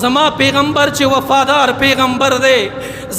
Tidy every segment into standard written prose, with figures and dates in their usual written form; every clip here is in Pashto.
زما پیغمبر چې وفادار پیغمبر دی،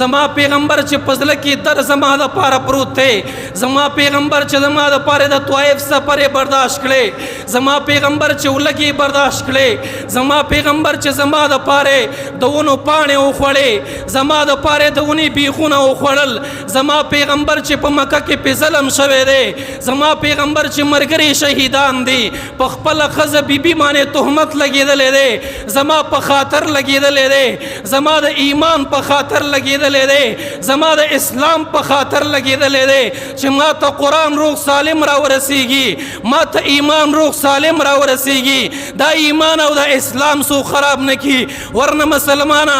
زما پیغمبر چې پزله کې در زما د پاره پروت دی، زما پیغمبر چې زما د پاره د طائف سفر برداشت کړي، زما پیغمبر چې ولګي برداشت کړي، زما پیغمبر چې زما د پاره د ونو پاڼې وخوړې، زما د پاره د ونې بیخونه وخوړل، زما پیغمبر چې په مکه کې په ظلم شوی دی، زما پیغمبر چې مرګري شهیدان دي، په خپل خزه بیبي باندې تهمت لګېدلې دی، زما په خاطر لګېدلې دی، زما د ایمان په خاطر لګېدلې دی، زما د اسلام په خاطر لګېدلې دی چې ما ته قرآن روغ سالم را ورسیږي، ما ته ایمان روغ سالم را ورسیږي، دا ایمان او دا اسلام سو خراب نکی. ورنه مسلمانا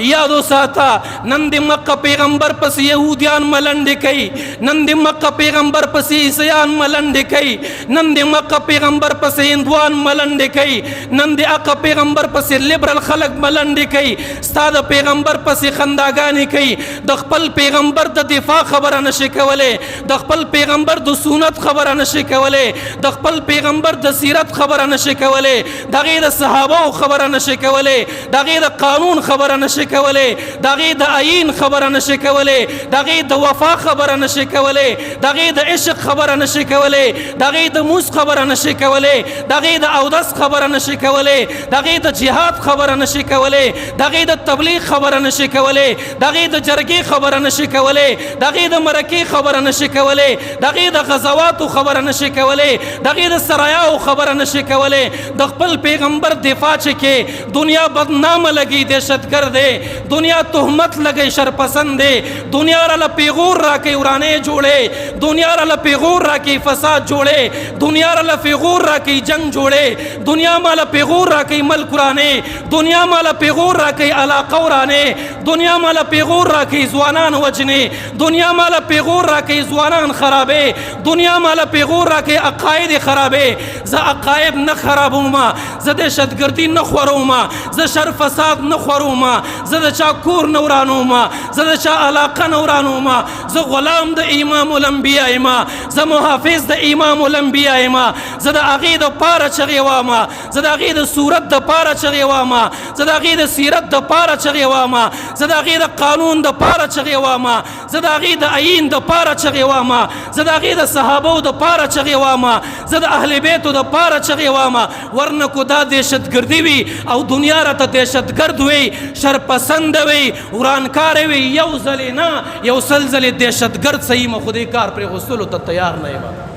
یادو ساته نن د مکه پیغمبر پس یهودیان ملنډې کوي، نن د مکه پیغمبر پس عیسیان ملنډې کوي، نن د مکه پیغمبر پس هندوان ملنډې کوي، نن د اقا پیغمبر پس لیبرل خلق ملنډې کوي، ستا د پیغمبر پسې خنداګانې کوي، د خپل پیغمبر د دفاع خبره نشي کولی، د خپل پیغمبر د سنت خبره نشي کولی، د خپل پیغمبر د سیرت خبره نشي کولی، د هغې د صحابو خبره نشي کولی، د هغې د قانون خبره نشي کولی، د هغې د آیین خبره نشي کولی، د هغې د وفا خبره نشي کولی، د هغې د عشق خبره نشي کولی، د هغې د موس خبره نشي کولی، د هغې د اودس خبره نشي کولی، د هغې د جهاد خبره نشي کولی، د هغې د تبلیغ خبره نشي کولی، د هغې د جرګې خبره نشي کولی، د هغې د مرکې خبره نشي کولی، د هغې د غزواتو خبره نشي کولی، د هغې د سرایاو خبره نشي کولی. د خپل پیغمبر دفاع چې کې دنیا بدنامه لګي دهشتګرد دی، دنیا تهمت لګي شرپسند دی، دنیا راله پیغور راکوي ورانې جوړې، دنیا راله پیغور راکوي فساد جوړې، دنیا راله پیغور راکوي جنگ جوړې، دنیا ماله پیغور راکوي ملک ورانې، دنیا ماله پیغور راکوي علاقه ورانې، دنیا ماله پیغور راکوي ځوانان وجنې، دنیا ماله پیغور راکوي ځوانان خرابې، دنیا ماله پیغور راکوي عقاید خرابې. زه عقاید نه خرابوم، زه دهشتګردي نه خوروم، زه شر فساد نه خوروم، زه د چا کور نه ورانوم، زه د چا علاقه نه ورانوم، زه غلام د امام الانبیا یم، زه محافظ د امام الانبیا یم، زه د هغې دپاره چغې وایم، زه د هغې د صورت دپاره چغې وایم، زه د هغې د سیرت دپاره چغې وایم، زه د هغې د قانون دپاره چغې وایم، زه د هغې د آیین دپاره چغې وایم، زه د هغې د صحابو دپاره چغې وایم، زه د اهل بیتو دپاره چغې وایم. ورنه کو دا دهشتګردي وي او دنیا راته دهشتګرد وي، شرپسنده وي، ورانکاره وي، یو ځلې نه یو سل ځلې دهشتګرد صحیح مه خو دې کار پرېښودلو ته تیار نه یم.